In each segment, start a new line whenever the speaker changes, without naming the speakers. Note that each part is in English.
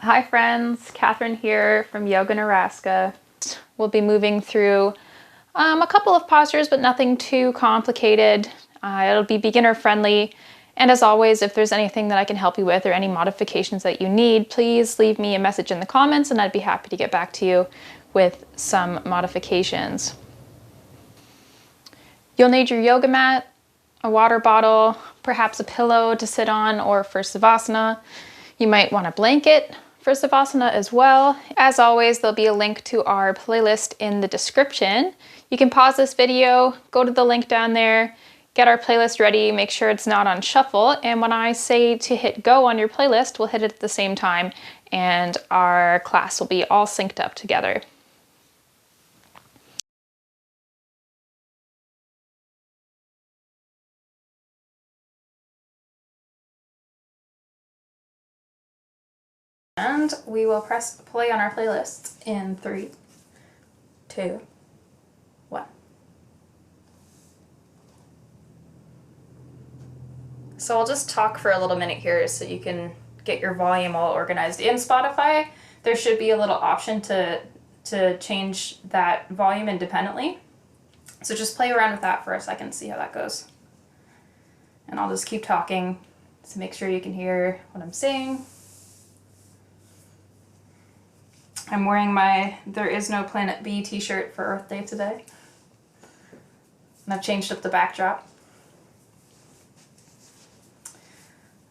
Hi friends, Catherine here from YogaNaraska. We'll be moving through a couple of postures, but nothing too complicated. It'll be beginner friendly. And as always, if there's anything that I can help you with or any modifications that you need, please leave me a message in the comments and I'd be happy to get back to you with some modifications. You'll need your yoga mat, a water bottle, perhaps a pillow to sit on, or for savasana, you might want a blanket for savasana as well. As always, there'll be a link to our playlist in the description. You can pause this video, go to the link down there, get our playlist ready, make sure it's not on shuffle, and when I say to hit go on your playlist, we'll hit it at the same time and our class will be all synced up together. And we will press play on our playlist in 3, 2, 1. So I'll just talk for a little minute here so you can get your volume all organized. In Spotify, there should be a little option to change that volume independently. So just play around with that for a second, see how that goes. And I'll just keep talking to make sure you can hear what I'm saying. I'm wearing my There Is No Planet B t-shirt for Earth Day today. And I've changed up the backdrop.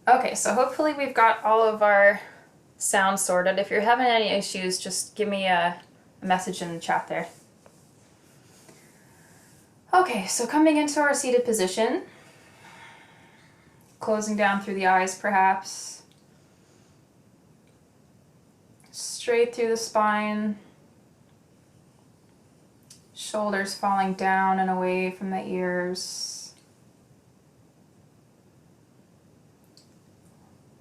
Okay, so hopefully we've got all of our sound sorted. If you're having any issues, just give me a message in the chat there. Okay, so coming into our seated position, closing down through the eyes perhaps, straight through the spine, shoulders falling down and away from the ears,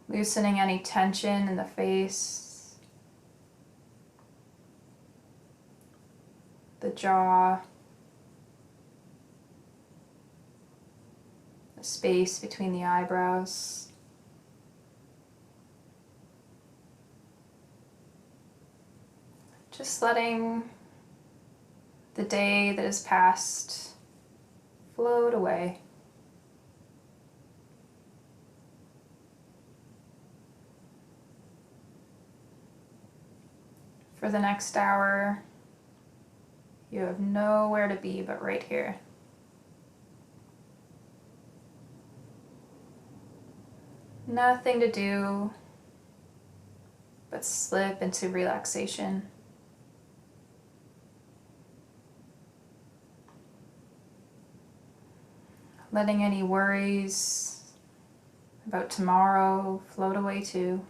loosening any tension in the face, the jaw, the space between the eyebrows. Just letting the day that has passed float away. For the next hour, you have nowhere to be but right here. Nothing to do but slip into relaxation. Letting any worries about tomorrow float away too.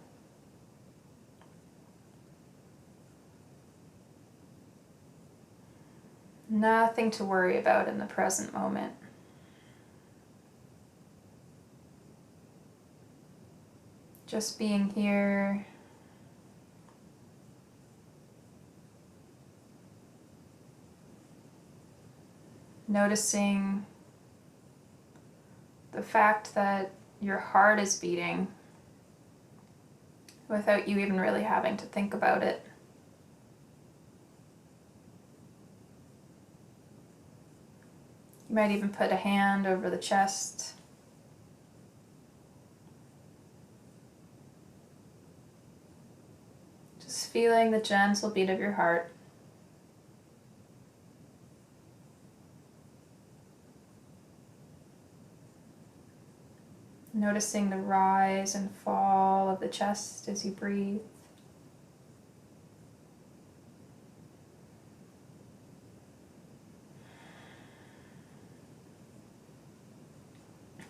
Nothing to worry about in the present moment. Just being here. Noticing the fact that your heart is beating without you even really having to think about it. You might even put a hand over the chest. Just feeling the gentle beat of your heart. Noticing the rise and fall of the chest as you breathe.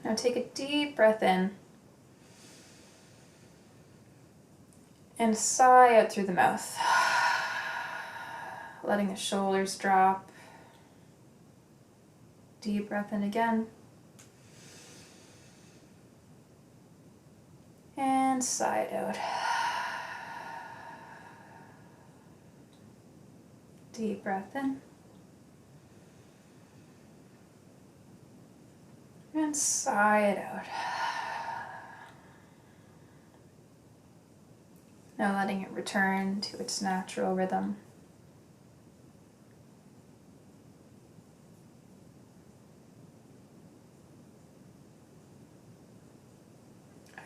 Now take a deep breath in and sigh out through the mouth, letting the shoulders drop. Deep breath in again. And sigh it out. Deep breath in. And sigh it out. Now letting it return to its natural rhythm.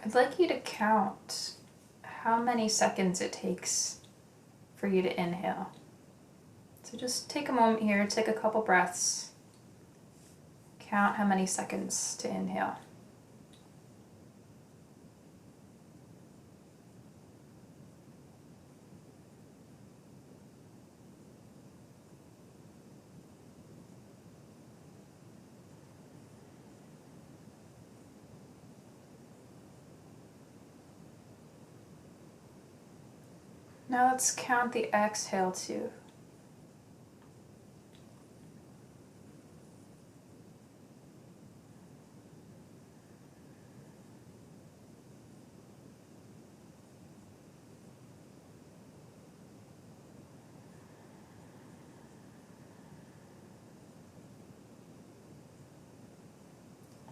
I'd like you to count how many seconds it takes for you to inhale. So just take a moment here, take a couple breaths. Count how many seconds to inhale. Now let's count the exhale too.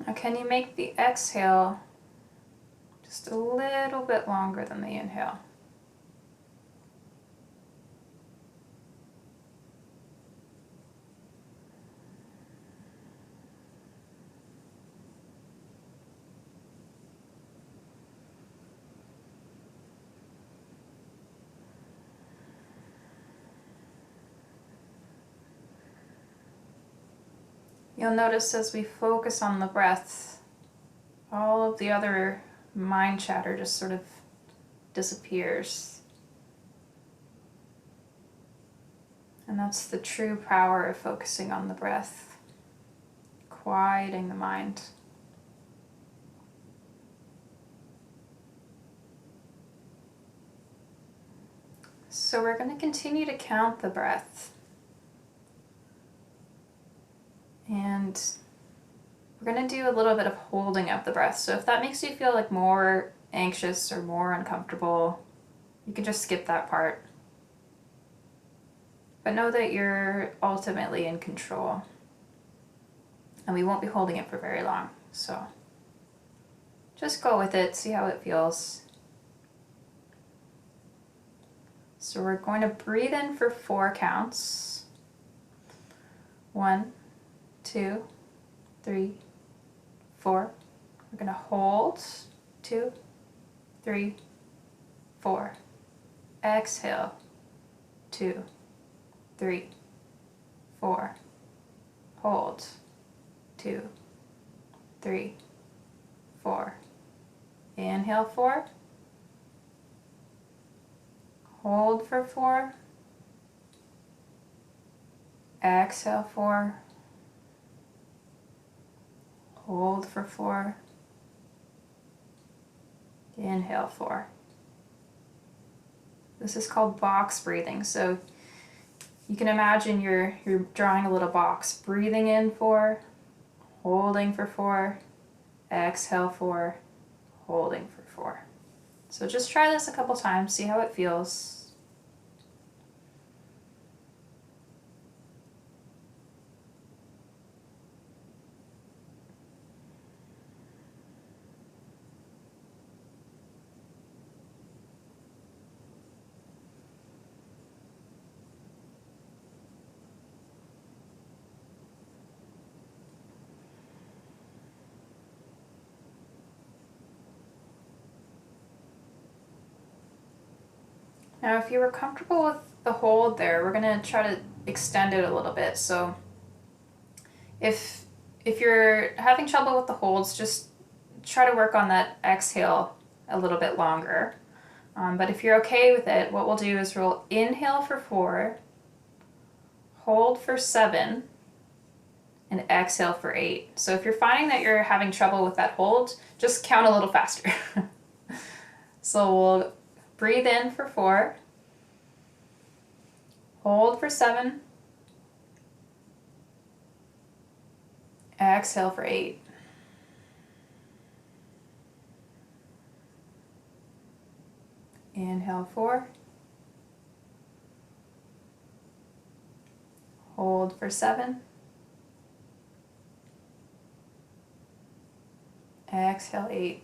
Now can you make the exhale just a little bit longer than the inhale? You'll notice as we focus on the breath, all of the other mind chatter just sort of disappears. And that's the true power of focusing on the breath, quieting the mind. So we're going to continue to count the breath. And we're going to do a little bit of holding of the breath. So if that makes you feel like more anxious or more uncomfortable, you can just skip that part. But know that you're ultimately in control. And we won't be holding it for very long. So just go with it, see how it feels. So we're going to breathe in for 4 counts. 1, 2, 3, 4. We're going to hold. 2, 3, 4. Exhale. 2, 3, 4. Hold. 2, 3, 4. Inhale 4. Hold for 4. Exhale 4. Hold for 4. Inhale 4. This is called box breathing. So you can imagine you're drawing a little box. Breathing in 4, holding for 4, exhale 4, holding for 4. So just try this a couple times, see how it feels. Now if you were comfortable with the hold there, we're going to try to extend it a little bit. So if you're having trouble with the holds, just try to work on that exhale a little bit longer. But if you're okay with it, what we'll do is we'll inhale for 4, hold for 7, and exhale for 8. So if you're finding that you're having trouble with that hold, just count a little faster. So we'll breathe in for 4, hold for 7, exhale for 8. Inhale 4, hold for 7, exhale 8.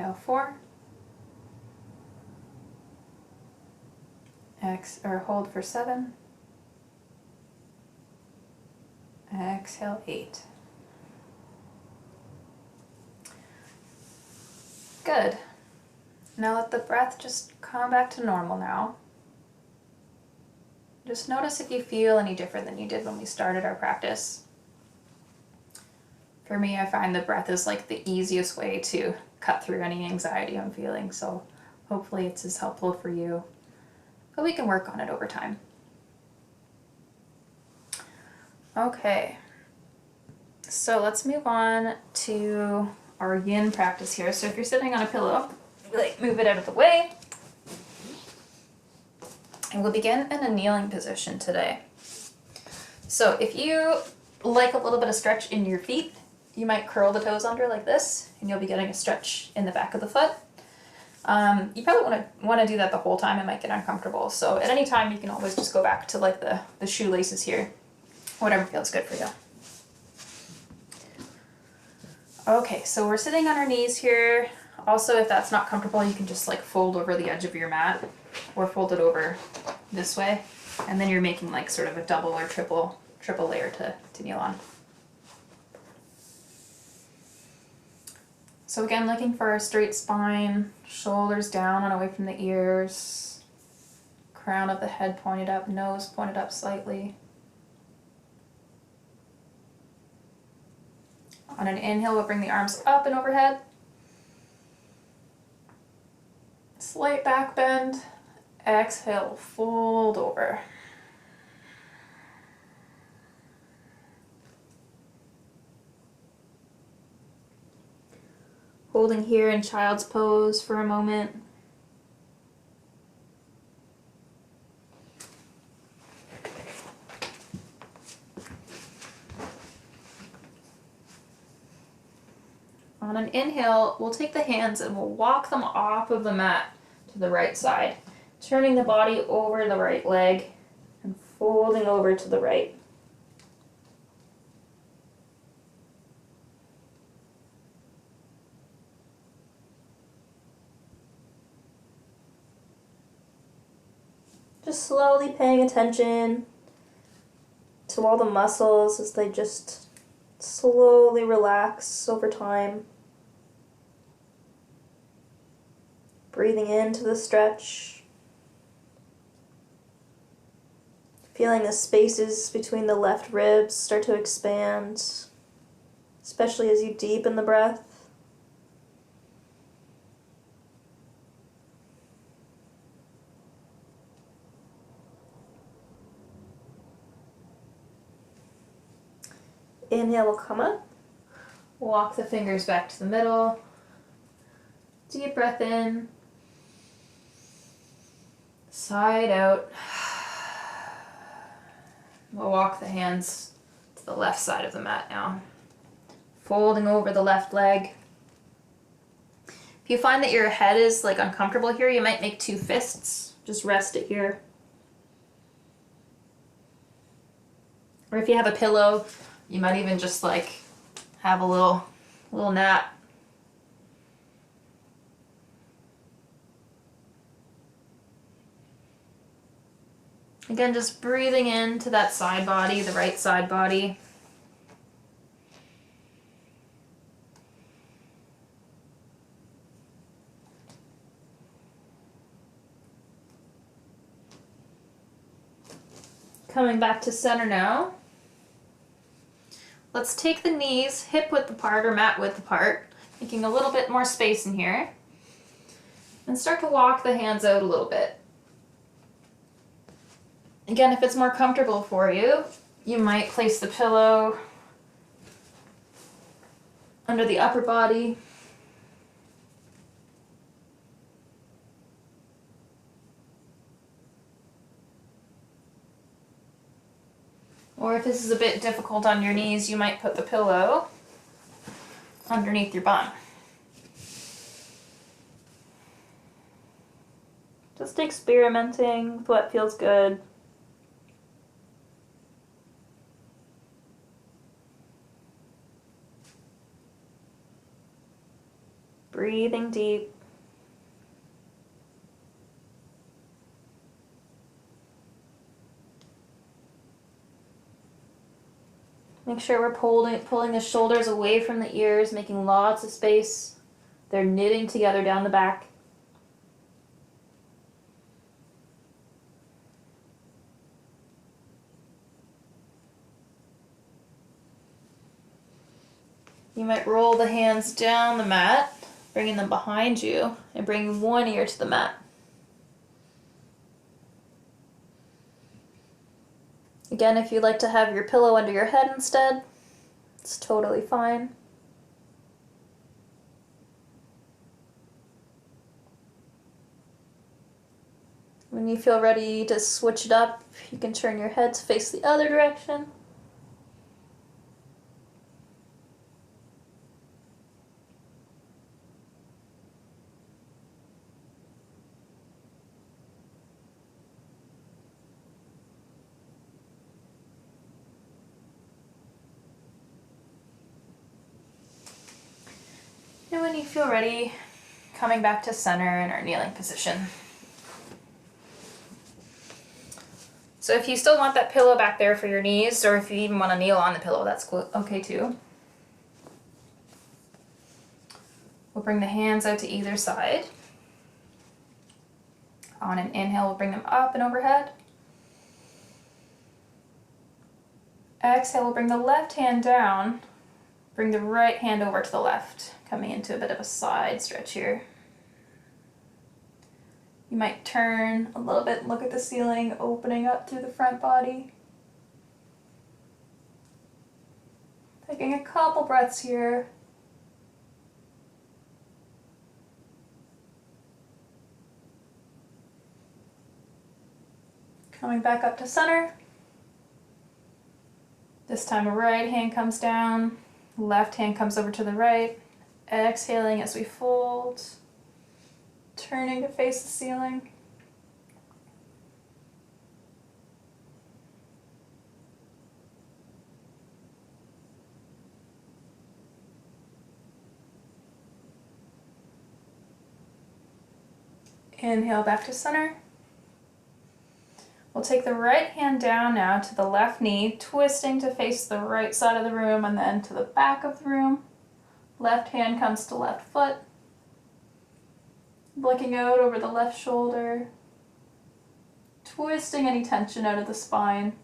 Inhale 4. Hold for 7. Exhale 8. Good. Now let the breath just come back to normal now. Just notice if you feel any different than you did when we started our practice. For me, I find the breath is like the easiest way to cut through any anxiety I'm feeling, so hopefully it's as helpful for you. But we can work on it over time. Okay, so let's move on to our yin practice here. So if you're sitting on a pillow, move it out of the way. And we'll begin in a kneeling position today. So if you like a little bit of stretch in your feet, you might curl the toes under like this, and you'll be getting a stretch in the back of the foot. You probably want to do that the whole time. It might get uncomfortable. So at any time, you can always just go back to like the shoelaces here, whatever feels good for you. Okay, so we're sitting on our knees here. Also, if that's not comfortable, you can just like fold over the edge of your mat or fold it over this way. And then you're making like sort of a double or triple layer to kneel on. So again, looking for a straight spine, shoulders down and away from the ears, crown of the head pointed up, nose pointed up slightly. On an inhale, we'll bring the arms up and overhead. Slight back bend. Exhale, fold over. Holding here in child's pose for a moment. On an inhale, we'll take the hands and we'll walk them off of the mat to the right side, turning the body over the right leg and folding over to the right. Just slowly paying attention to all the muscles as they just slowly relax over time. Breathing into the stretch. Feeling the spaces between the left ribs start to expand, especially as you deepen the breath. Inhale will come up. Walk the fingers back to the middle. Deep breath in. Side out. We'll walk the hands to the left side of the mat now. Folding over the left leg. If you find that your head is like uncomfortable here, you might make 2 fists. Just rest it here. Or if you have a pillow, you might even just like have a little nap. Again, just breathing into that side body, the right side body. Coming back to center now. Let's take the knees hip width apart or mat width apart, making a little bit more space in here. And start to walk the hands out a little bit. Again, if it's more comfortable for you, you might place the pillow under the upper body. Or if this is a bit difficult on your knees, you might put the pillow underneath your bum. Just experimenting with what feels good. breathing deep. Make sure we're pulling the shoulders away from the ears, making lots of space. They're knitting together down the back. You might roll the hands down the mat, bringing them behind you, and bringing one ear to the mat. Again, if you'd like to have your pillow under your head instead, it's totally fine. When you feel ready to switch it up, you can turn your head to face the other direction. And when you feel ready, coming back to center in our kneeling position. So if you still want that pillow back there for your knees, or if you even want to kneel on the pillow, that's okay too. We'll bring the hands out to either side. On an inhale, we'll bring them up and overhead. Exhale, we'll bring the left hand down. Bring the right hand over to the left, coming into a bit of a side stretch here. You might turn a little bit and look at the ceiling, opening up through the front body. Taking a couple breaths here. Coming back up to center. This time a right hand comes down, left hand comes over to the right. Exhaling as we fold. Turning to face the ceiling. Inhale back to center. We'll take the right hand down now to the left knee, twisting to face the right side of the room and then to the back of the room. Left hand comes to left foot. Looking out over the left shoulder. Twisting any tension out of the spine.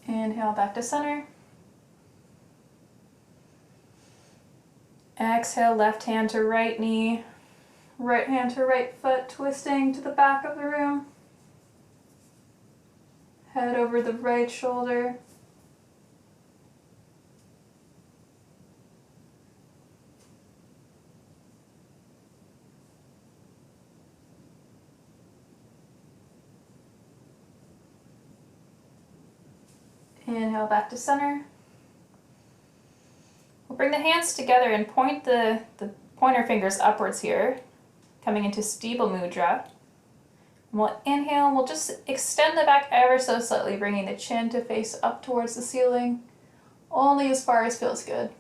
Inhale back to center. Exhale, left hand to right knee, right hand to right foot, twisting to the back of the room. Head over the right shoulder. Inhale back to center. We'll bring the hands together and point the pointer fingers upwards here, coming into Steeple Mudra. And we'll inhale, we'll just extend the back ever so slightly, bringing the chin to face up towards the ceiling, only as far as feels good.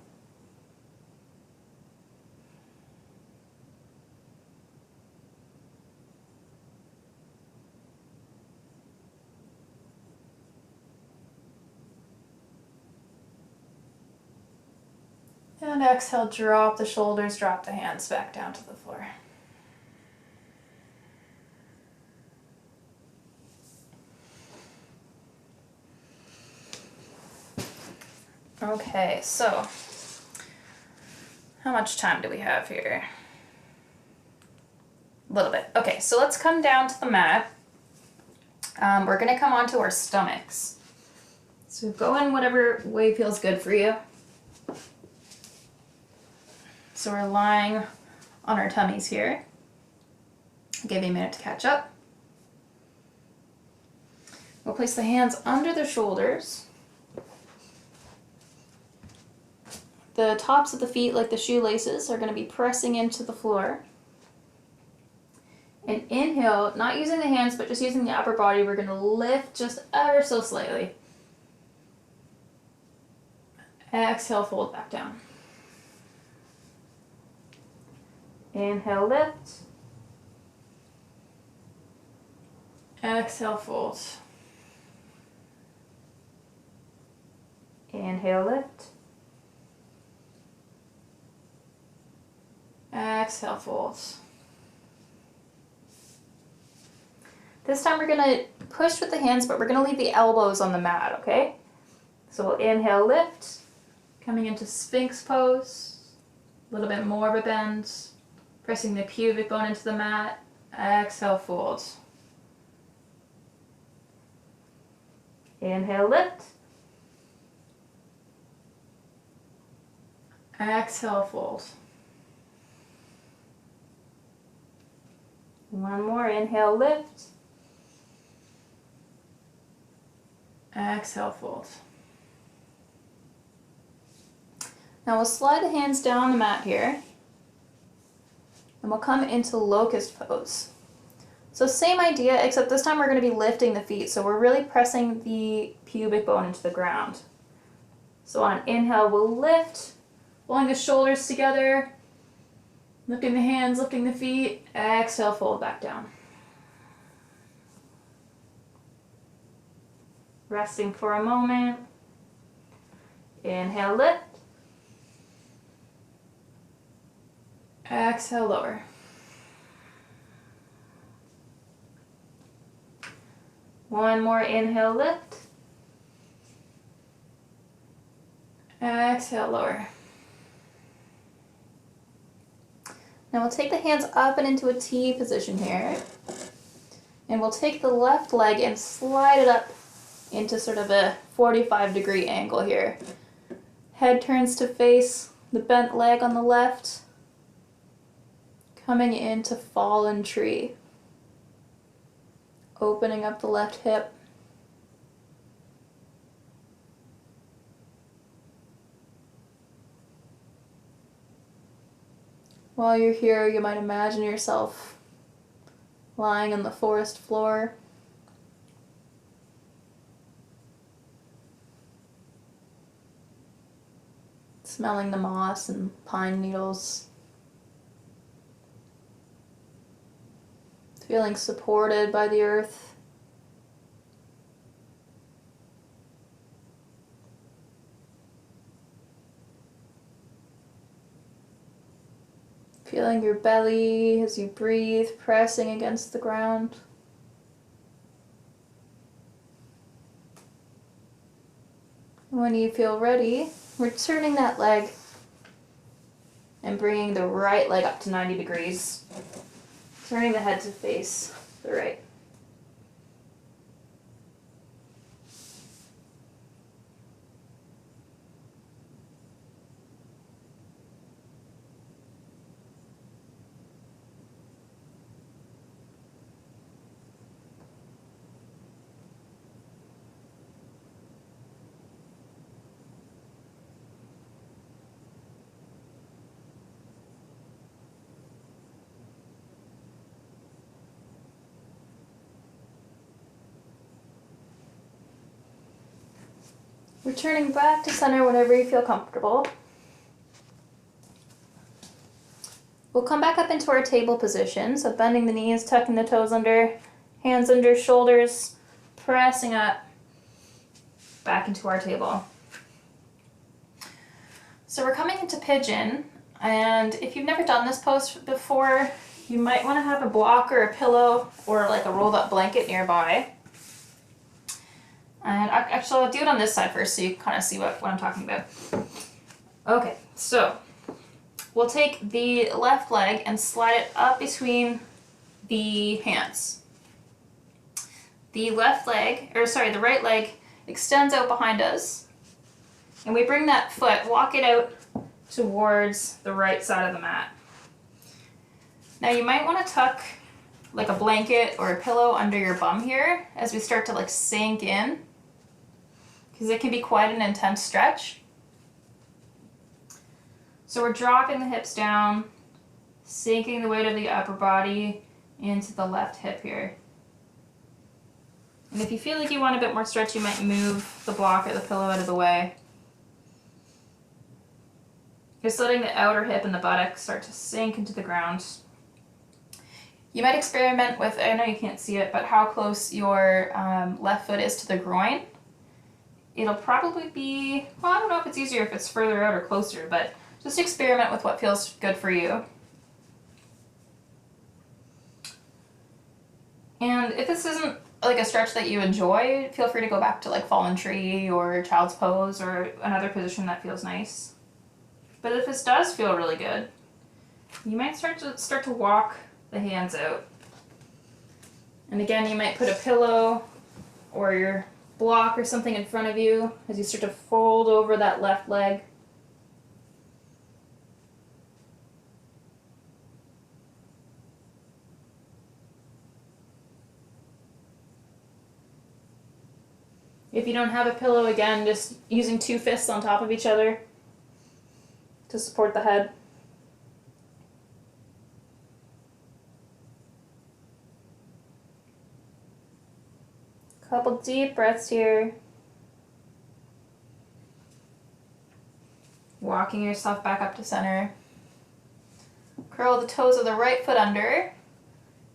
And exhale, drop the shoulders, drop the hands back down to the floor. Okay, so how much time do we have here? A little bit. Okay, so let's come down to the mat. We're going to come onto our stomachs. So go in whatever way feels good for you. So we're lying on our tummies here. I'll give you a minute to catch up. We'll place the hands under the shoulders. The tops of the feet, like the shoelaces, are going to be pressing into the floor. And inhale, not using the hands, but just using the upper body, we're going to lift just ever so slightly. Exhale, fold back down. Inhale, lift. Exhale, fold. Inhale, lift. Exhale, fold. This time we're going to push with the hands, but we're going to leave the elbows on the mat, okay? So we'll inhale, lift, coming into Sphinx pose, a little bit more of a bend, pressing the pubic bone into the mat, exhale, fold. Inhale, lift. Exhale, fold. One more, inhale, lift. Exhale, fold. Now we'll slide the hands down the mat here, and we'll come into locust pose. So same idea, except this time we're going to be lifting the feet, so we're really pressing the pubic bone into the ground. So on an inhale, we'll lift, pulling the shoulders together, lifting the hands, lifting the feet, exhale, fold back down. Resting for a moment. Inhale, lift. Exhale, lower. One more, inhale, lift. Exhale, lower. Now we'll take the hands up and into a T position here. And we'll take the left leg and slide it up into sort of a 45-degree angle here. Head turns to face the bent leg on the left, coming into fallen tree. Opening up the left hip. While you're here, you might imagine yourself lying on the forest floor. Smelling the moss and pine needles. Feeling supported by the earth. Feeling your belly as you breathe, pressing against the ground. When you feel ready, we're turning that leg and bringing the right leg up to 90 degrees. Turning the head to face the right. Returning back to center whenever you feel comfortable. We'll come back up into our table position, so bending the knees, tucking the toes under, hands under shoulders, pressing up back into our table. So we're coming into pigeon, and if you've never done this pose before, you might want to have a block or a pillow or like a rolled up blanket nearby. And actually, I'll do it on this side first so you kind of see what I'm talking about. Okay, so we'll take the left leg and slide it up between the hands. The the right leg extends out behind us. And we bring that foot, walk it out towards the right side of the mat. Now you might want to tuck like a blanket or a pillow under your bum here as we start to like sink in, because it can be quite an intense stretch. So we're dropping the hips down, sinking the weight of the upper body into the left hip here. And if you feel like you want a bit more stretch, you might move the block or the pillow out of the way. Just letting the outer hip and the buttock start to sink into the ground. You might experiment with, I know you can't see it, but how close your left foot is to the groin. It'll probably be, well, I don't know if it's easier if it's further out or closer, but just experiment with what feels good for you. And if this isn't like a stretch that you enjoy, feel free to go back to like fallen tree or child's pose or another position that feels nice. But if this does feel really good, you might start to walk the hands out. And again, you might put a pillow or your block or something in front of you as you start to fold over that left leg. If you don't have a pillow, again, just using 2 fists on top of each other to support the head. Couple deep breaths here. Walking yourself back up to center. Curl the toes of the right foot under.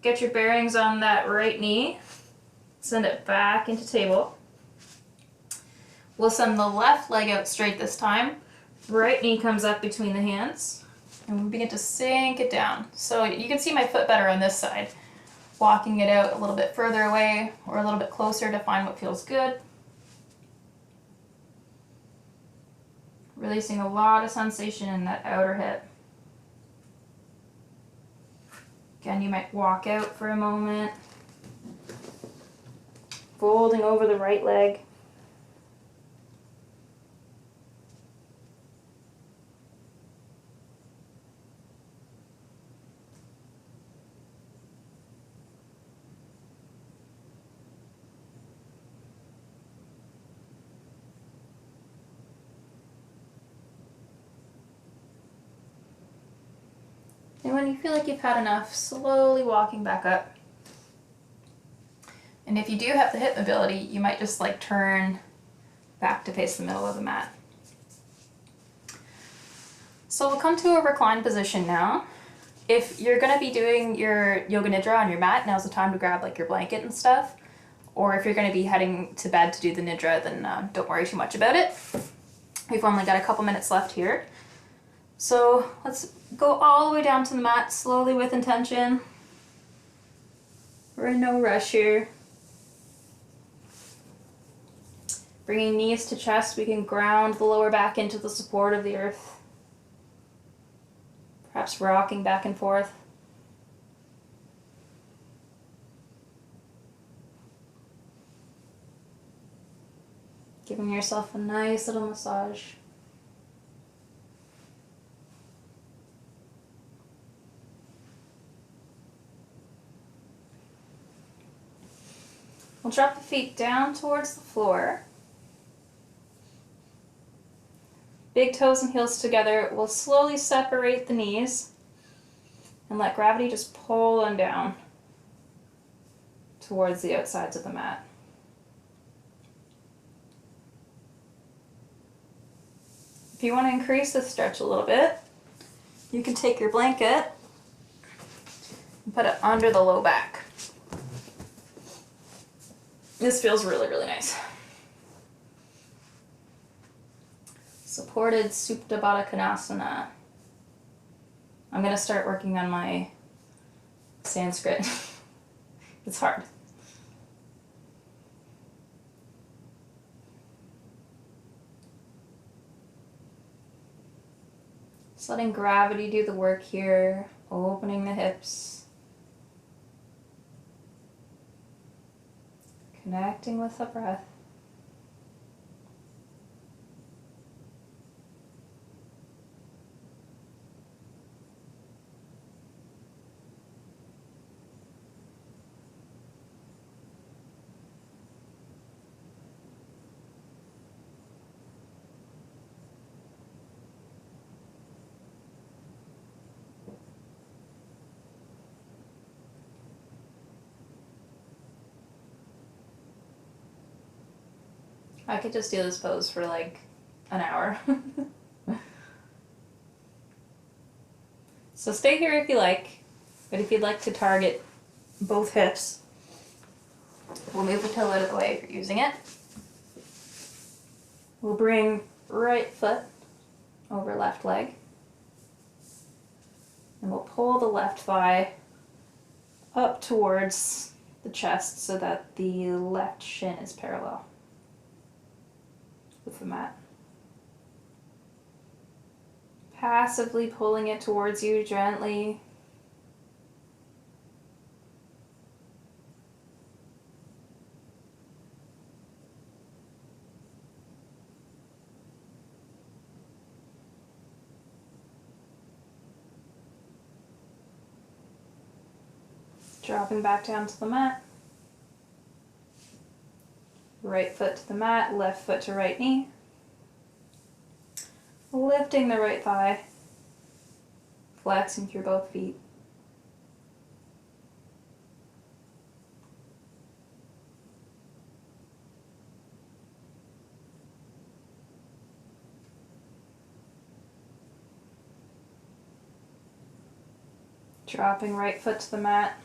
Get your bearings on that right knee. Send it back into table. We'll send the left leg out straight this time. Right knee comes up between the hands. And we begin to sink it down. So you can see my foot better on this side. Walking it out a little bit further away or a little bit closer to find what feels good. Releasing a lot of sensation in that outer hip. Again, you might walk out for a moment. Folding over the right leg. And when you feel like you've had enough, slowly walking back up. And if you do have the hip mobility, you might just like turn back to face the middle of the mat. So we'll come to a reclined position now. If you're going to be doing your Yoga Nidra on your mat, now's the time to grab like your blanket and stuff. Or if you're going to be heading to bed to do the Nidra, then don't worry too much about it. We've only got a couple minutes left here. So let's go all the way down to the mat, slowly with intention. We're in no rush here. Bringing knees to chest, we can ground the lower back into the support of the earth. Perhaps rocking back and forth. Giving yourself a nice little massage. We'll drop the feet down towards the floor. Big toes and heels together. We'll slowly separate the knees and let gravity just pull them down towards the outsides of the mat. If you want to increase the stretch a little bit, you can take your blanket and put it under the low back. This feels really, really nice. Supported Supta Baddha Konasana. I'm going to start working on my Sanskrit. It's hard. Just letting gravity do the work here, opening the hips. Connecting with the breath. I could just do this pose for like an hour. So stay here if you like, but if you'd like to target both hips, we'll move the pillow out of the way if you're using it. We'll bring right foot over left leg, and we'll pull the left thigh up towards the chest so that the left shin is parallel with the mat. Passively pulling it towards you gently. Dropping back down to the mat. Right foot to the mat, left foot to right knee. Lifting the right thigh, flexing through both feet. Dropping right foot to the mat,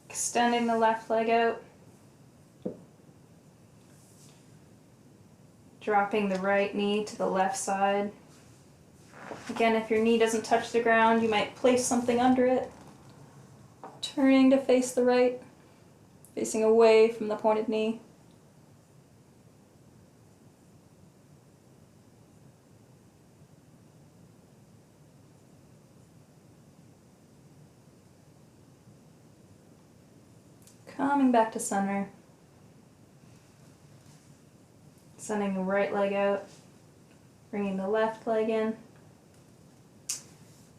extending the left leg out. Dropping the right knee to the left side. Again, if your knee doesn't touch the ground, you might place something under it. Turning to face the right, facing away from the pointed knee. Coming back to center. Sending the right leg out, bringing the left leg in,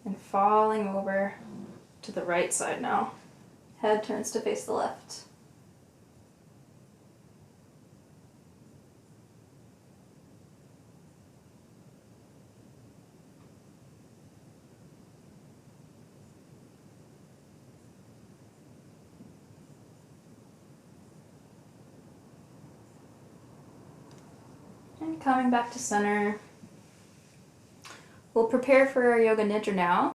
and falling over to the right side now. Head turns to face the left. And coming back to center. We'll prepare for our Yoga Nidra now.